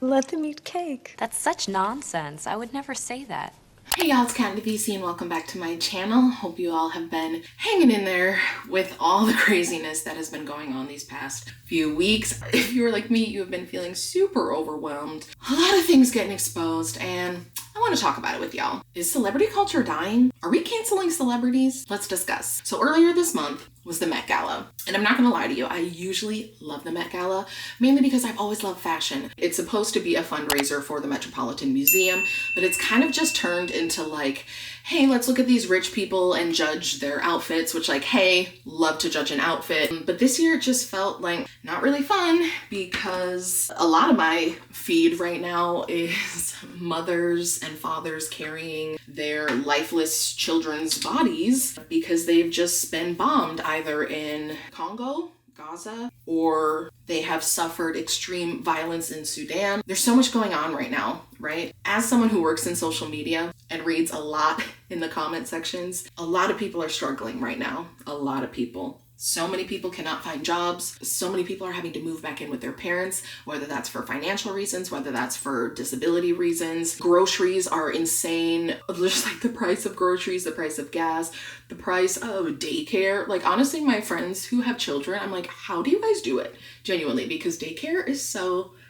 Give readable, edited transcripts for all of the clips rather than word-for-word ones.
Let them eat cake. That's such nonsense. I would never say that. Hey y'all, it's Ndivisi and welcome back to my channel. Hope you all have been hanging in there with all the craziness that has been going on these past few weeks. If you were like me, you have been feeling super overwhelmed. A lot of things getting exposed and I want to talk about it with y'all. Is celebrity culture dying? Are we canceling celebrities? Let's discuss. So earlier this month was the Met Gala. And I'm not gonna lie to you, I usually love the Met Gala, mainly because I've always loved fashion. It's supposed to be a fundraiser for the Metropolitan Museum, but it's kind of just turned into like, hey, let's look at these rich people and judge their outfits, which like, hey, love to judge an outfit. But this year it just felt like not really fun because a lot of my feed right now is mothers and fathers carrying their lifeless children's bodies because they've just been bombed either in Congo, Gaza, or they have suffered extreme violence in Sudan. There's so much going on right now, right? As someone who works in social media and reads a lot in the comment sections, a lot of people are struggling right now. A lot of people. So many people cannot find jobs. So many people are having to move back in with their parents, whether that's for financial reasons, whether that's for disability reasons. Groceries are insane. Just like the price of groceries, the price of gas, the price of daycare. Like honestly, my friends who have children, I'm like, how do you guys do it? Genuinely, because daycare is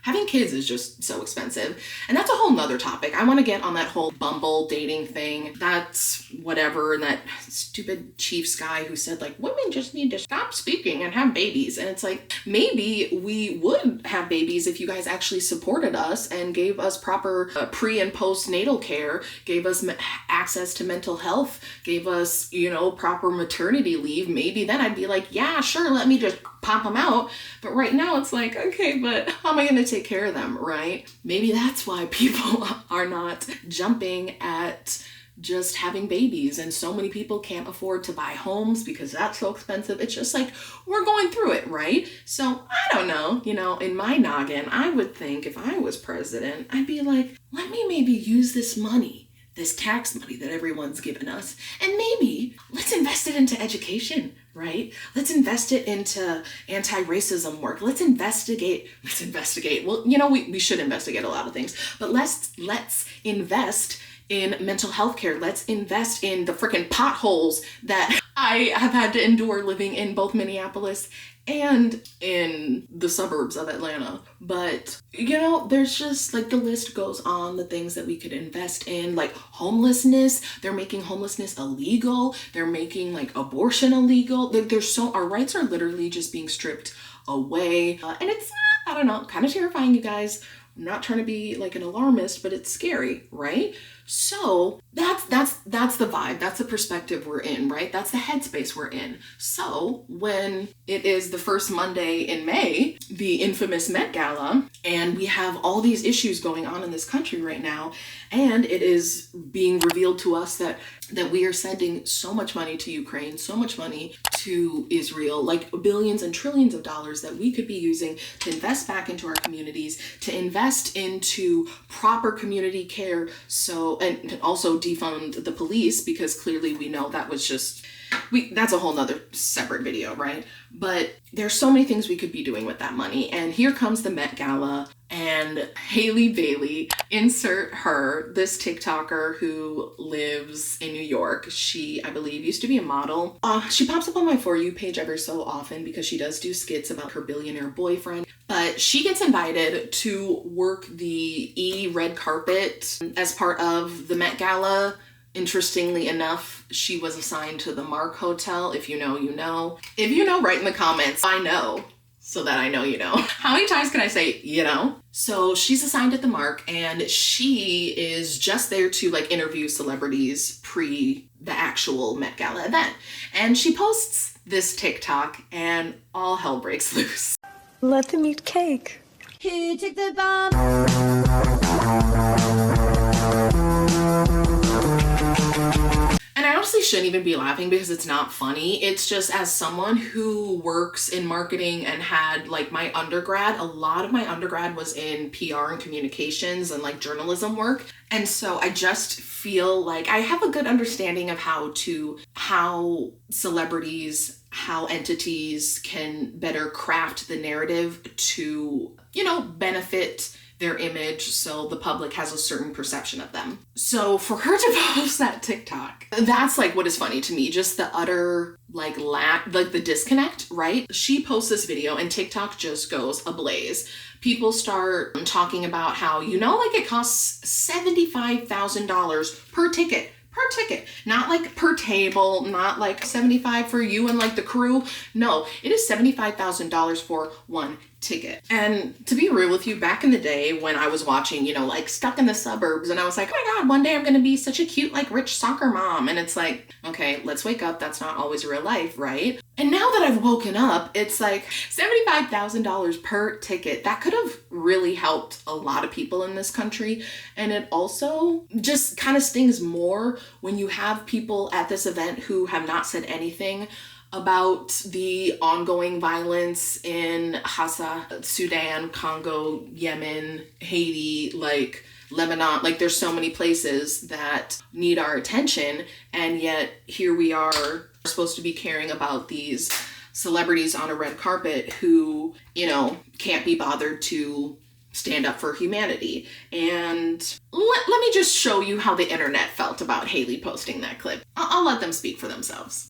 having kids is just so expensive. And that's a whole nother topic. I want to get on that whole Bumble dating thing. That's whatever. And that stupid Chiefs guy who said like, women just need to stop speaking and have babies. And it's like, maybe we would have babies if you guys actually supported us and gave us proper pre and postnatal care, gave us access to mental health, gave us, proper maternity leave. Maybe then I'd be like, yeah, sure, let me just pop them out. But right now it's like, okay, but how am I going to take care of them, right? Maybe that's why people are not jumping at just having babies, and so many people can't afford to buy homes because that's so expensive. It's just like, we're going through it, right? So I don't know, in my noggin, I would think if I was president, I'd be like, let me maybe use this money, this tax money that everyone's given us, and maybe let's invest it into education, right? Let's invest it into anti-racism work. Let's investigate. Well, we should investigate a lot of things, but let's invest in mental health care. Let's invest in the freaking potholes that I have had to endure living in both Minneapolis and in the suburbs of Atlanta. But, there's just like the list goes on, the things that we could invest in, like homelessness. They're making homelessness illegal. They're making like abortion illegal. Our rights are literally just being stripped away. And it's, I don't know, kind of terrifying, you guys. I'm not trying to be like an alarmist, but it's scary, right? So that's the vibe. That's the perspective we're in, right? That's the headspace we're in. So when it is the first Monday in May, the infamous Met Gala, and we have all these issues going on in this country right now, and it is being revealed to us that we are sending so much money to Ukraine, so much money to Israel, like billions and trillions of dollars that we could be using to invest back into our communities, to invest into proper community care, and also defund the police, because clearly we know that was just, that's a whole nother separate video, right? But there's so many things we could be doing with that money. And here comes the Met Gala and Haley Bailey, insert her, this TikToker who lives in New York. She, I believe, used to be a model. She pops up on my For You page every so often because she does do skits about her billionaire boyfriend. But she gets invited to work the red carpet as part of the Met Gala. Interestingly enough, she was assigned to the Mark Hotel. If you know, you know. If you know, write in the comments, I know, so that I know you know. How many times can I say, you know? So she's assigned at the Mark, and she is just there to like interview celebrities pre the actual Met Gala event. And she posts this TikTok and all hell breaks loose. Let them eat cake. Who took the bomb? And I honestly shouldn't even be laughing because it's not funny. It's just, as someone who works in marketing and had like my undergrad, a lot of my undergrad was in PR and communications and like journalism work. And so I just feel like I have a good understanding of how celebrities, how entities can better craft the narrative to, benefit their image so the public has a certain perception of them. So for her to post that TikTok, that's like what is funny to me, just the utter like the disconnect, right? She posts this video and TikTok just goes ablaze. People start talking about how, like it costs $75,000 per ticket. Not like per table, not like 75 for you and like the crew. No, it is $75,000 for one ticket. And to be real with you, back in the day when I was watching, like Stuck in the Suburbs, and I was like, oh my God, one day I'm gonna be such a cute, like rich soccer mom. And it's like, okay, let's wake up. That's not always real life, right? And now that I've woken up, it's like $75,000 per ticket. That could have really helped a lot of people in this country. And it also just kind of stings more when you have people at this event who have not said anything about the ongoing violence in Hassa, Sudan, Congo, Yemen, Haiti, like Lebanon. Like there's so many places that need our attention, and yet here we are supposed to be caring about these celebrities on a red carpet who, can't be bothered to stand up for humanity. And let me just show you how the internet felt about Haley posting that clip. I'll let them speak for themselves.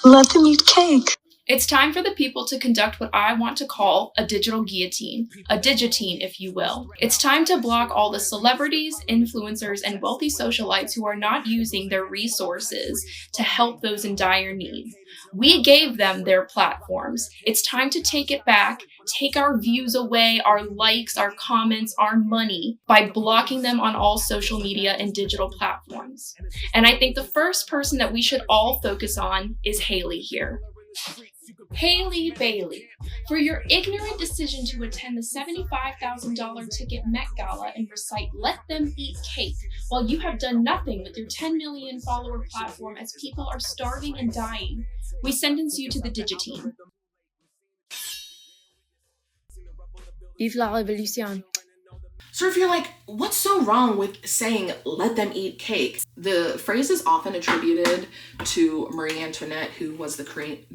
Let them eat cake. It's time for the people to conduct what I want to call a digital guillotine, a digitine, if you will. It's time to block all the celebrities, influencers, and wealthy socialites who are not using their resources to help those in dire need. We gave them their platforms. It's time to take it back, take our views away, our likes, our comments, our money, by blocking them on all social media and digital platforms. And I think the first person that we should all focus on is Haley here. Haley Bailey, for your ignorant decision to attend the $75,000 ticket Met Gala and recite "Let them eat cake" while you have done nothing with your 10 million follower platform as people are starving and dying, we sentence you to the digitine. Vive la révolution. So if you're like, what's so wrong with saying "let them eat cake"? The phrase is often attributed to Marie Antoinette, who was the queen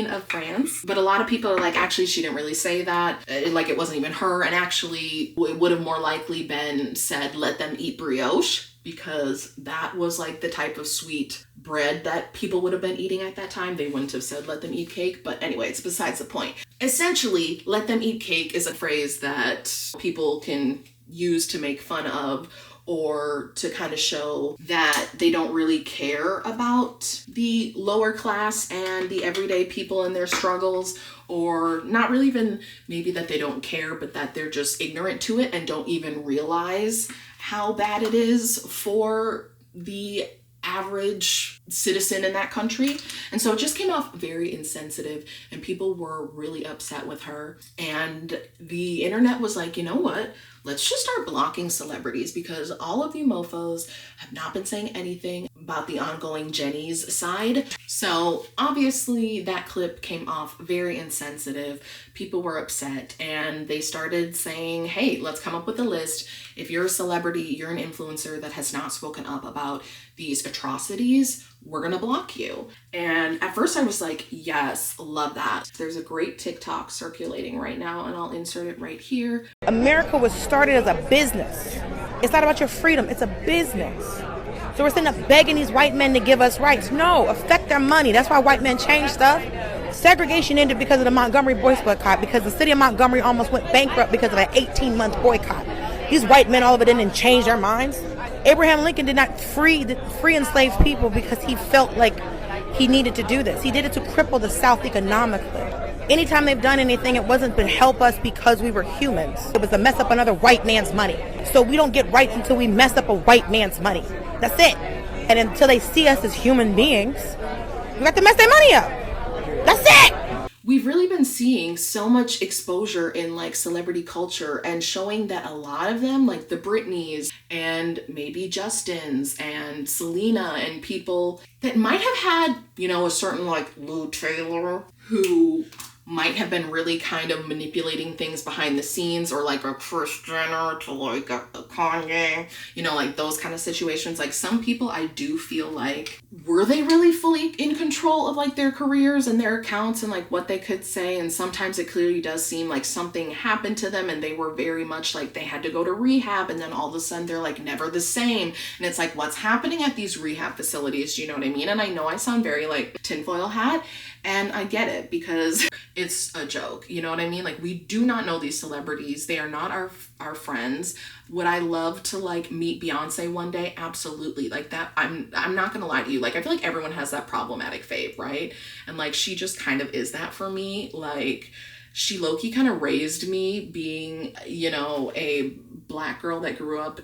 of France. But a lot of people are like, actually, she didn't really say that. Like, it wasn't even her. And actually, it would have more likely been said, "let them eat brioche," because that was like the type of sweet bread that people would have been eating at that time. They wouldn't have said "let them eat cake." But anyway, it's besides the point. Essentially, "let them eat cake" is a phrase that people can use to make fun of, or to kind of show that they don't really care about the lower class and the everyday people and their struggles, or not really even maybe that they don't care, but that they're just ignorant to it and don't even realize how bad it is for the average citizen in that country. And so it just came off very insensitive, and people were really upset with her. And the internet was like, you know what? Let's just start blocking celebrities, because all of you mofos have not been saying anything about the ongoing Jenny's side. So obviously that clip came off very insensitive. People were upset, and they started saying, hey, let's come up with a list. If you're a celebrity, you're an influencer that has not spoken up about these atrocities, we're gonna block you. And at first I was like, yes, love that. There's a great TikTok circulating right now, and I'll insert it right here. America was started as a business. It's not about your freedom, it's a business. So we're sitting up begging these white men to give us rights. No, affect their money. That's why white men change stuff. Segregation ended because of the Montgomery boys boycott, because the city of Montgomery almost went bankrupt because of an 18-month boycott. These white men all of a sudden didn't change their minds. Abraham Lincoln did not free enslaved people because he felt like he needed to do this. He did it to cripple the South economically. Anytime they've done anything, it wasn't to help us because we were humans. It was to mess up another white man's money. So we don't get rights until we mess up a white man's money. That's it. And until they see us as human beings, we got to mess their money up. That's it. We've really been seeing so much exposure in like celebrity culture, and showing that a lot of them, like the Britneys and maybe Justins and Selena, and people that might have had, a certain like Lou Taylor, who might have been really kind of manipulating things behind the scenes, or like a Kris Jenner to like a Kanye, you know, like those kind of situations. Like some people I do feel like, were they really fully in control of like their careers and their accounts and like what they could say? And sometimes it clearly does seem like something happened to them and they were very much like they had to go to rehab, and then all of a sudden they're like never the same. And it's like, what's happening at these rehab facilities? Do you know what I mean? And I know I sound very like tinfoil hat, and I get it because it's a joke. You know what I mean? Like, we do not know these celebrities. They are not our friends. Would I love to like meet Beyonce one day? Absolutely. Like that, I'm not gonna lie to you. Like, I feel like everyone has that problematic fave, right? And like, she just kind of is that for me. Like, she low-key kind of raised me being, you know, a Black girl that grew up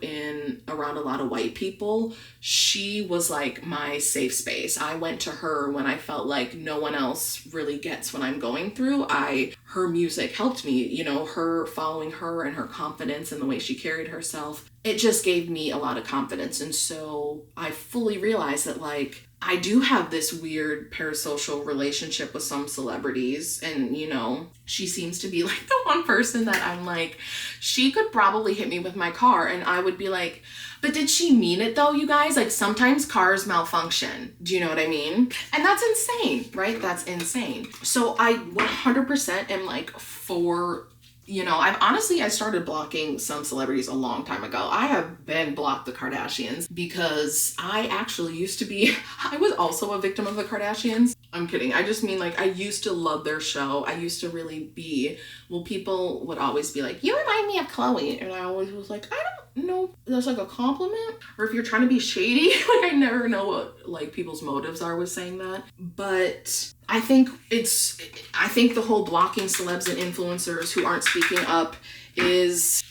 around a lot of white people. She was like my safe space. I went to her when I felt like no one else really gets what I'm going through. Her music helped me, you know, her following her and her confidence and the way she carried herself. It just gave me a lot of confidence. And so I fully realized that like, I do have this weird parasocial relationship with some celebrities, and you know, she seems to be like the one person that I'm like, she could probably hit me with my car and I would be like, but did she mean it though, you guys? Like, sometimes cars malfunction. Do you know what I mean? And that's insane, right? That's insane. So I 100% am like for, you know, I started blocking some celebrities a long time ago. I have been blocked the Kardashians because I actually used to be, I was also a victim of the Kardashians. I'm kidding. I just mean like, I used to love their show. I used to really be, well, people would always be like, you remind me of Chloe. And I always was like, I don't know, that's like a compliment. Or if you're trying to be shady, like I never know what like people's motives are with saying that. But I think the whole blocking celebs and influencers who aren't speaking up is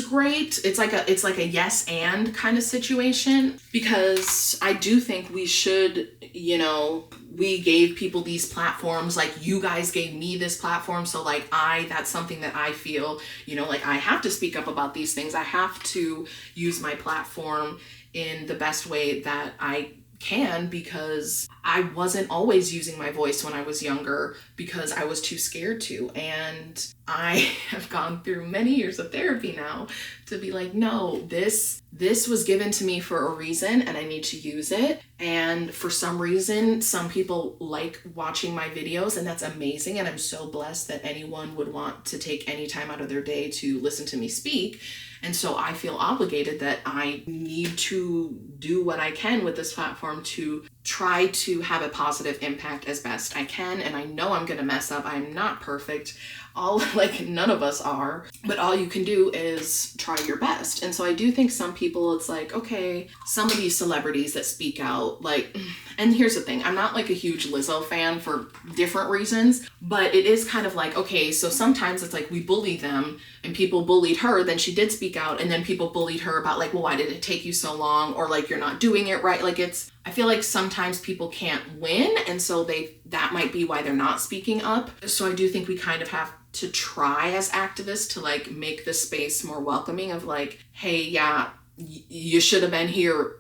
great. It's like a yes and kind of situation, because I do think we should, you know, we gave people these platforms, like you guys gave me this platform. So like that's something that I feel, you know, like I have to speak up about these things. I have to use my platform in the best way that I can, because I wasn't always using my voice when I was younger because I was too scared to. And I have gone through many years of therapy now to be like, no, this was given to me for a reason and I need to use it. And for some reason, some people like watching my videos, and that's amazing. And I'm so blessed that anyone would want to take any time out of their day to listen to me speak. And so I feel obligated that I need to do what I can with this platform to try to have a positive impact as best I can. And I know I'm gonna mess up. I'm not perfect. None of us are, but all you can do is try your best. And so I do think some people, it's like, okay, some of these celebrities that speak out, like, and here's the thing, I'm not like a huge Lizzo fan for different reasons, but it is kind of like, okay, so sometimes it's like we bully them and people bullied her, then she did speak out, and then people bullied her about like, well, why did it take you so long? Or like, you're not doing it right. Like I feel like sometimes people can't win, and so that might be why they're not speaking up. So I do think we kind of have to try as activists to like make the space more welcoming of like, hey, yeah, you should have been here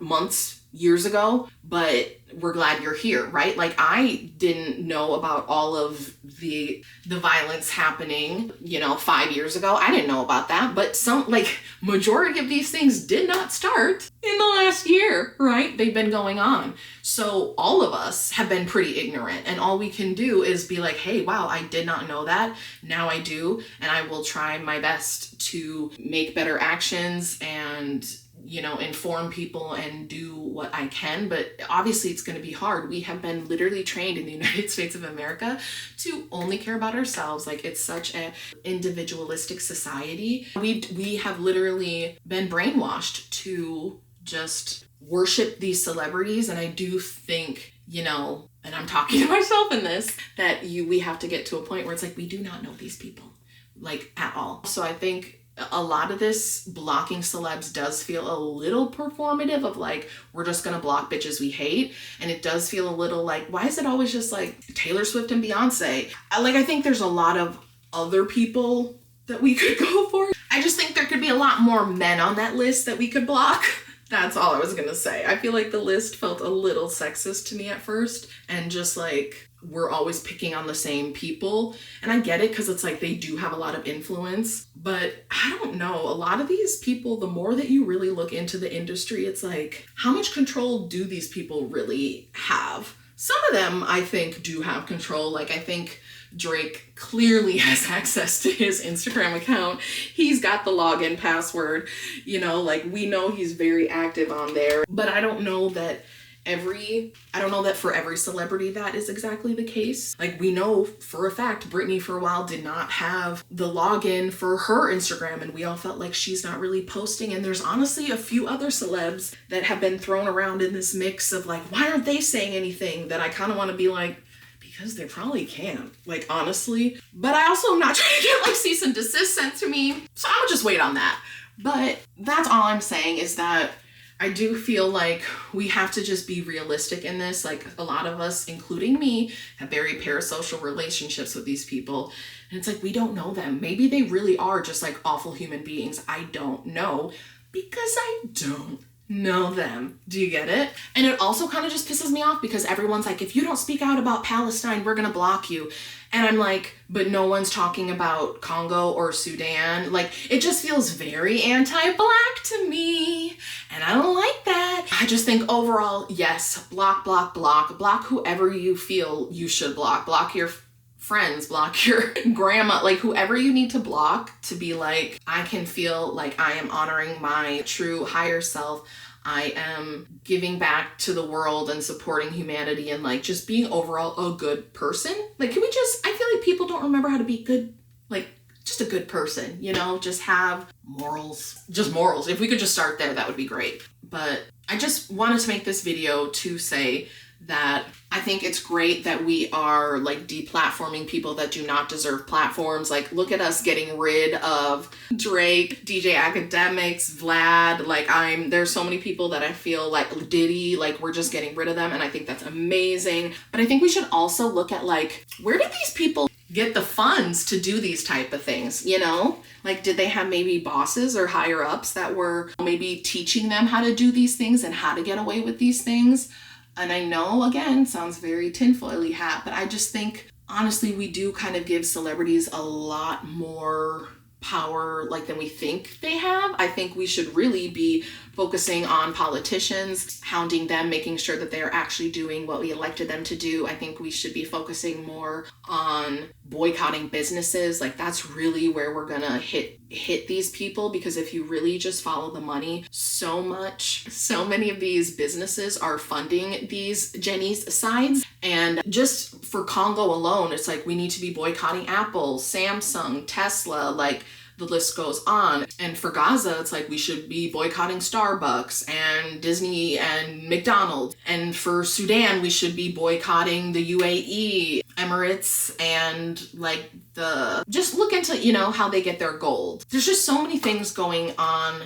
years ago, but we're glad you're here, right? Like, I didn't know about all of the violence happening, 5 years ago. I didn't know about that, but majority of these things did not start in the last year, right? They've been going on. So all of us have been pretty ignorant, and all we can do is be like, hey, wow, I did not know that. Now I do, and I will try my best to make better actions and inform people and do what I can. But obviously it's going to be hard. We have been literally trained in the United States of America to only care about ourselves. Like, it's such an individualistic society. We have literally been brainwashed to just worship these celebrities. And I do think, and I'm talking to myself in this, that we have to get to a point where it's like, we do not know these people, like, at all. So I think a lot of this blocking celebs does feel a little performative of like, we're just gonna block bitches we hate. And it does feel a little like, why is it always just like Taylor Swift and Beyonce? I think there's a lot of other people that we could go for. I just think there could be a lot more men on that list that we could block. That's all I was gonna say. I feel like the list felt a little sexist to me at first, and just like we're always picking on the same people. And I get it because it's like they do have a lot of influence, but I don't know. A lot of these people, the more that you really look into the industry, it's like, how much control do these people really have? Some of them, I think, do have control. Like, I think Drake clearly has access to his Instagram account. He's got the login password, you know, like we know he's very active on there, but I don't know that for every celebrity that is exactly the case. Like, we know for a fact Britney for a while did not have the login for her Instagram, and we all felt like she's not really posting. And there's honestly a few other celebs that have been thrown around in this mix of like, why aren't they saying anything, that I kind of want to be like, because they probably can't, like, honestly. But I also am not trying to get like cease and desist sent to me, so I'll just wait on that. But that's all I'm saying, is that I do feel like we have to just be realistic in this. Like, a lot of us, including me, have very parasocial relationships with these people. And it's like, we don't know them. Maybe they really are just like awful human beings. I don't know, because I don't know them. Do you get it? And it also kind of just pisses me off because everyone's like, if you don't speak out about Palestine, we're gonna block you. And I'm like, but no one's talking about Congo or Sudan. Like, it just feels very anti-black to me. And I don't like that. I just think overall, yes, block, block, block. Block whoever you feel you should block. Block your friends, block your grandma, like whoever you need to block to be like, I can feel like I am honoring my true higher self. I am giving back to the world and supporting humanity and like just being overall a good person. Like, can we just, I feel like people don't remember how to be good, like just a good person, you know, just have morals, just morals. If we could just start there, that would be great. But I just wanted to make this video to say that I think it's great that we are like deplatforming people that do not deserve platforms. Like, look at us getting rid of Drake, DJ Academics, Vlad. Like, there's so many people that I feel like Diddy, like we're just getting rid of them. And I think that's amazing. But I think we should also look at like, where did these people get the funds to do these type of things, you know? Like, did they have maybe bosses or higher ups that were maybe teaching them how to do these things and how to get away with these things? And I know, again, sounds very tinfoily hat, but I just think, honestly, we do kind of give celebrities a lot more power like than we think they have. I think we should really be focusing on politicians, hounding them, making sure that they are actually doing what we elected them to do. I think we should be focusing more on boycotting businesses. Like, that's really where we're gonna hit these people, because if you really just follow the money, so many of these businesses are funding these Jenny's sides. And just for Congo alone, it's like we need to be boycotting Apple, Samsung, Tesla, like the list goes on. And for Gaza, it's like we should be boycotting Starbucks and Disney and McDonald's. And for Sudan, we should be boycotting the UAE, Emirates, and like just look into, you know, how they get their gold. There's just so many things going on.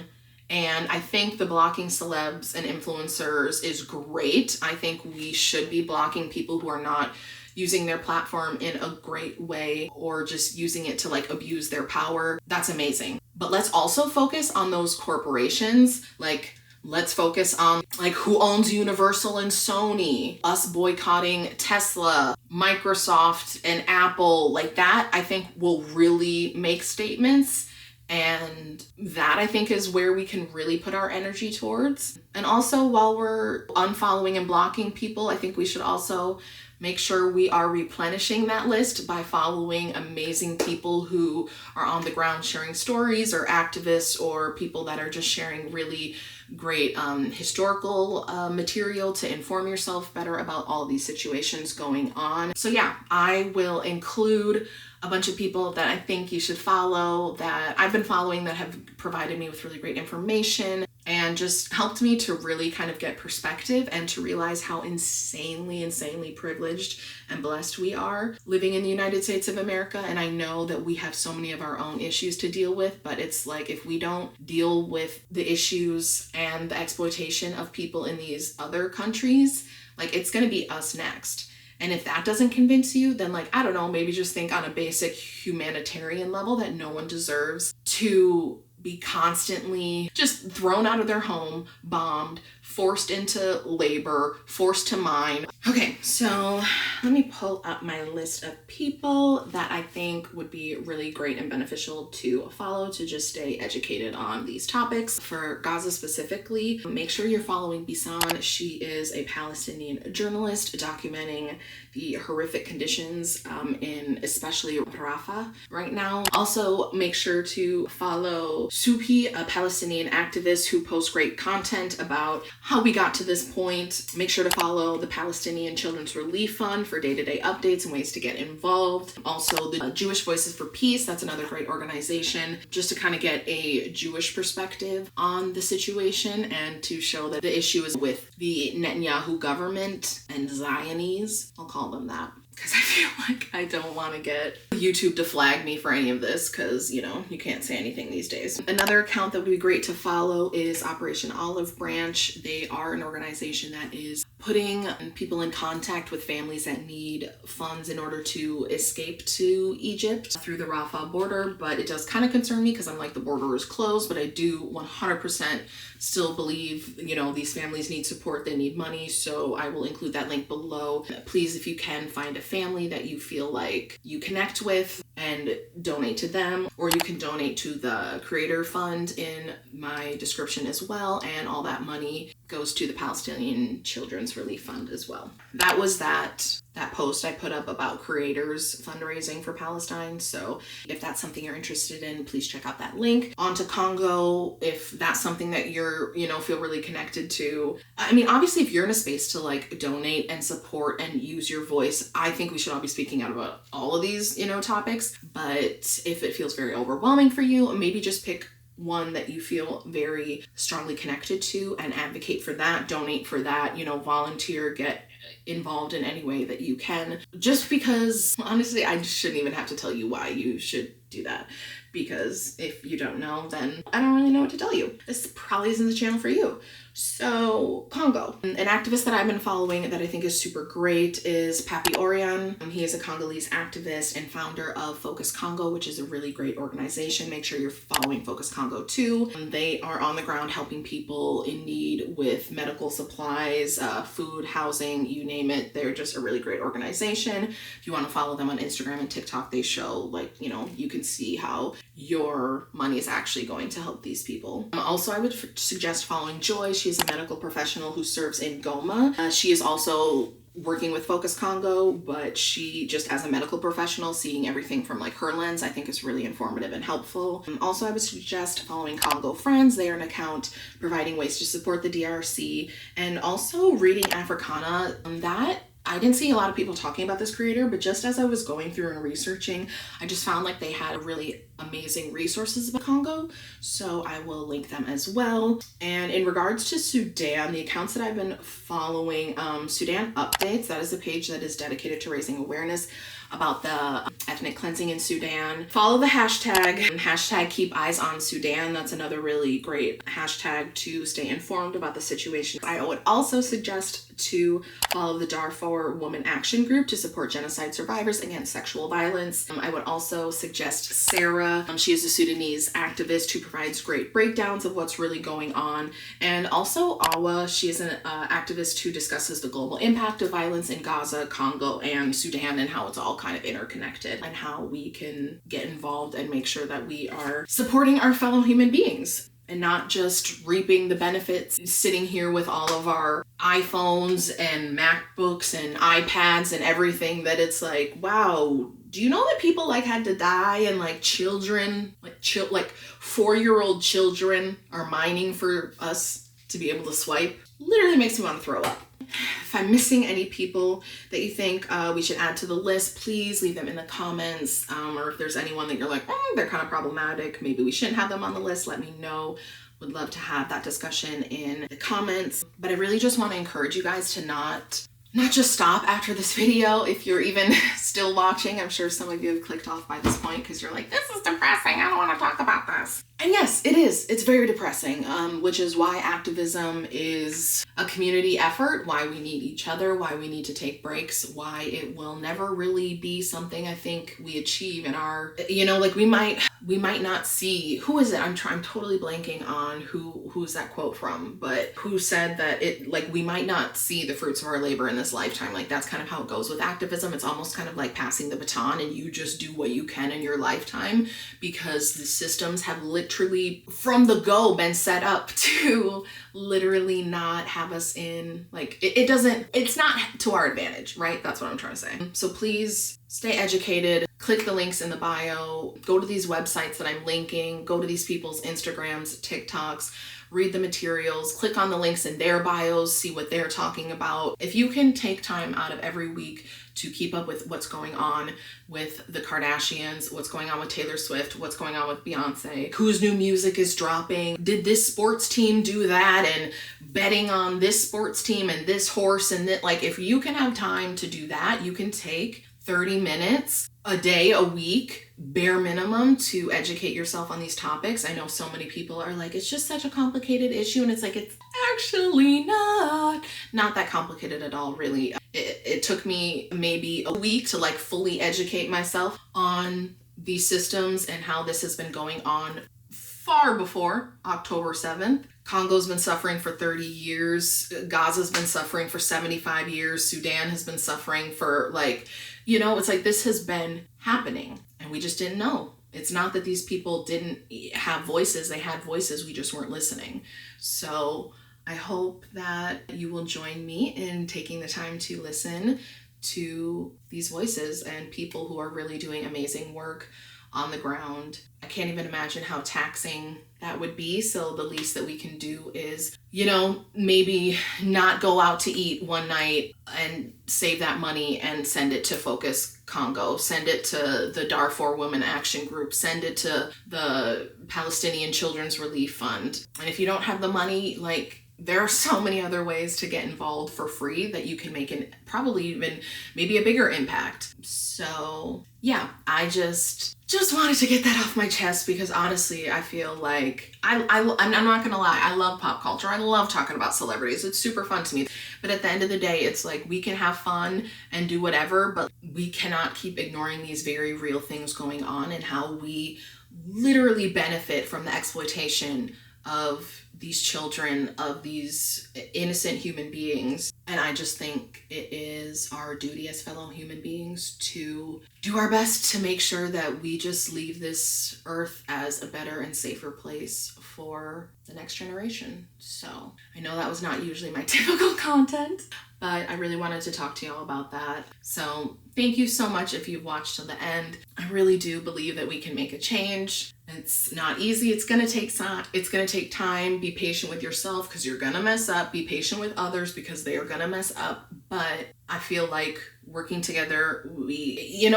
And I think the blocking celebs and influencers is great. I think we should be blocking people who are not using their platform in a great way or just using it to like abuse their power. That's amazing. But let's also focus on those corporations. Like, let's focus on like who owns Universal and Sony, us boycotting Tesla, Microsoft and Apple. Like, that I think will really make statements. And that I think is where we can really put our energy towards. And also, while we're unfollowing and blocking people, I think we should also make sure we are replenishing that list by following amazing people who are on the ground sharing stories, or activists, or people that are just sharing really great historical material to inform yourself better about all these situations going on. So yeah, I will include a bunch of people that I think you should follow, that I've been following, that have provided me with really great information and just helped me to really kind of get perspective and to realize how insanely privileged and blessed we are living in the United States of America. And I know that we have so many of our own issues to deal with, but it's like, if we don't deal with the issues and the exploitation of people in these other countries, like, it's gonna be us next. And if that doesn't convince you, then like, I don't know, maybe just think on a basic humanitarian level that no one deserves to be constantly just thrown out of their home, bombed, forced into labor, forced to mine. Okay, so let me pull up my list of people that I think would be really great and beneficial to follow to just stay educated on these topics. For Gaza specifically, make sure you're following Bisan. She is a Palestinian journalist documenting the horrific conditions in especially Rafah right now. Also, make sure to follow Subhi, a Palestinian activist who posts great content about how we got to this point. Make sure to follow the Palestinian Children's Relief Fund for day-to-day updates and ways to get involved. Also, the Jewish Voices for Peace, that's another great organization, just to kind of get a Jewish perspective on the situation and to show that the issue is with the Netanyahu government and Zionis. I'll call them that, because I feel like I don't want to get YouTube to flag me for any of this, because, you know, you can't say anything these days. Another account that would be great to follow is Operation Olive Branch. They are an organization that is putting people in contact with families that need funds in order to escape to Egypt through the Rafah border, but it does kind of concern me because I'm like, the border is closed, but I do 100% still believe, you know, these families need support, they need money, so I will include that link below. Please, if you can, find a family that you feel like you connect with and donate to them, or you can donate to the Creator Fund in my description as well, and all that money goes to the Palestinian Children's Relief Fund as well. That was that post I put up about creators fundraising for Palestine. So if that's something you're interested in, please check out that link. On to Congo, if that's something that you're, you know, feel really connected to. I mean, obviously, if you're in a space to like donate and support and use your voice, I think we should all be speaking out about all of these, you know, topics. But if it feels very overwhelming for you, maybe just pick one that you feel very strongly connected to and advocate for that, donate for that, you know, volunteer, get involved in any way that you can. Just because, honestly, I shouldn't even have to tell you why you should do that, because if you don't know, then I don't really know what to tell you. This probably isn't the channel for you. So, Congo. An activist that I've been following that I think is super great is Pappy Orion. He is a Congolese activist and founder of Focus Congo, which is a really great organization. Make sure you're following Focus Congo too. They are on the ground helping people in need with medical supplies, food, housing, you name it. They're just a really great organization. If you want to follow them on Instagram and TikTok, they show, like, you know, you can see how your money is actually going to help these people. Also, I would suggest following Joy. She's a medical professional who serves in Goma. She is also working with Focus Congo, but she just as a medical professional, seeing everything from like her lens, I think is really informative and helpful. Also, I would suggest following Congo Friends. They are an account providing ways to support the DRC, and also reading Africana. That I didn't see a lot of people talking about this creator, but just as I was going through and researching, I just found like they had really amazing resources about Congo, so I will link them as well. And in regards to Sudan, the accounts that I've been following, Sudan Updates, that is a page that is dedicated to raising awareness about the ethnic cleansing in Sudan. Follow the hashtag keep eyes on Sudan. That's another really great hashtag to stay informed about the situation. I would also suggest to follow the Darfur Women Action Group to support genocide survivors against sexual violence. I would also suggest Sarah. She is a Sudanese activist who provides great breakdowns of what's really going on. And also Awa, she is an activist who discusses the global impact of violence in Gaza, Congo, and Sudan, and how it's all kind of interconnected, and how we can get involved and make sure that we are supporting our fellow human beings and not just reaping the benefits, sitting here with all of our iPhones and MacBooks and iPads and everything, that it's like, wow, do you know that people like had to die and like children, like 4-year-old children are mining for us to be able to swipe? Literally makes me want to throw up. If I'm missing any people that you think we should add to the list, please leave them in the comments. Or if there's anyone that you're like, they're kind of problematic, maybe we shouldn't have them on the list, let me know. Would love to have that discussion in the comments. But I really just want to encourage you guys to not just stop after this video. If you're even still watching, I'm sure some of you have clicked off by this point because you're like, this is depressing, I don't want to talk about this. And yes, it is. It's very depressing, which is why activism is a community effort, why we need each other, why we need to take breaks, why it will never really be something I think we achieve in our, like we might we might not see, who is it? I'm totally blanking on who's that quote from, but who said that it, like, we might not see the fruits of our labor in this lifetime. Like, that's kind of how it goes with activism. It's almost kind of like passing the baton, and you just do what you can in your lifetime, because the systems have literally from the go been set up to literally not have us in, like, it's not to our advantage, right? That's what I'm trying to say. So please stay educated. Click the links in the bio, go to these websites that I'm linking, go to these people's Instagrams, TikToks, read the materials, click on the links in their bios, see what they're talking about. If you can take time out of every week to keep up with what's going on with the Kardashians, what's going on with Taylor Swift, what's going on with Beyonce, whose new music is dropping, did this sports team do that, and betting on this sports team and this horse and that, like, if you can have time to do that, you can take 30 minutes a day, a week, bare minimum, to educate yourself on these topics. I know so many people are like, it's just such a complicated issue, and it's like, it's actually not that complicated at all, really. It took me maybe a week to like fully educate myself on these systems and how this has been going on far before October 7th. Congo's been suffering for 30 years. Gaza's been suffering for 75 years. Sudan has been suffering for, like, you know, it's like this has been happening and we just didn't know. It's not that these people didn't have voices. They had voices. We just weren't listening. So I hope that you will join me in taking the time to listen to these voices and people who are really doing amazing work on the ground. I can't even imagine how taxing that would be. So the least that we can do is, you know, maybe not go out to eat one night and save that money and send it to Focus Congo, send it to the Darfur Women Action Group, send it to the Palestinian Children's Relief Fund. And if you don't have the money, like, there are so many other ways to get involved for free that you can make an probably even maybe a bigger impact. So yeah, I just wanted to get that off my chest, because honestly, I feel like I'm not gonna lie, I love pop culture. I love talking about celebrities. It's super fun to me. But at the end of the day, it's like we can have fun and do whatever, but we cannot keep ignoring these very real things going on and how we literally benefit from the exploitation of these children, of these innocent human beings. And I just think it is our duty as fellow human beings to do our best to make sure that we just leave this earth as a better and safer place for the next generation. So I know that was not usually my typical content, but I really wanted to talk to y'all about that. So thank you so much if you've watched till the end. I really do believe that we can make a change. It's not easy. It's going to take time. Be patient with yourself because you're going to mess up. Be patient with others because they are going to mess up. But I feel like working together, we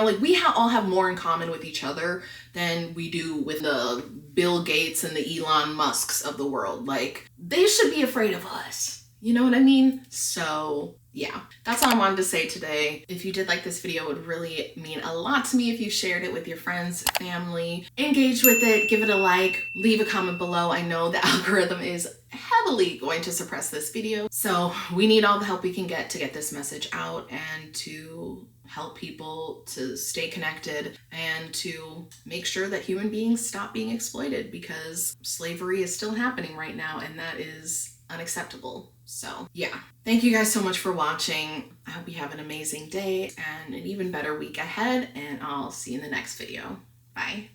all have more in common with each other than we do with the Bill Gates and the Elon Musks of the world. Like, they should be afraid of us. You know what I mean? So yeah, that's all I wanted to say today. If you did like this video, it would really mean a lot to me if you shared it with your friends, family, engage with it, give it a like, leave a comment below. I know the algorithm is heavily going to suppress this video, so we need all the help we can get to get this message out and to help people to stay connected and to make sure that human beings stop being exploited, because slavery is still happening right now and that is unacceptable. So yeah, thank you guys so much for watching. I hope you have an amazing day and an even better week ahead, and I'll see you in the next video. Bye.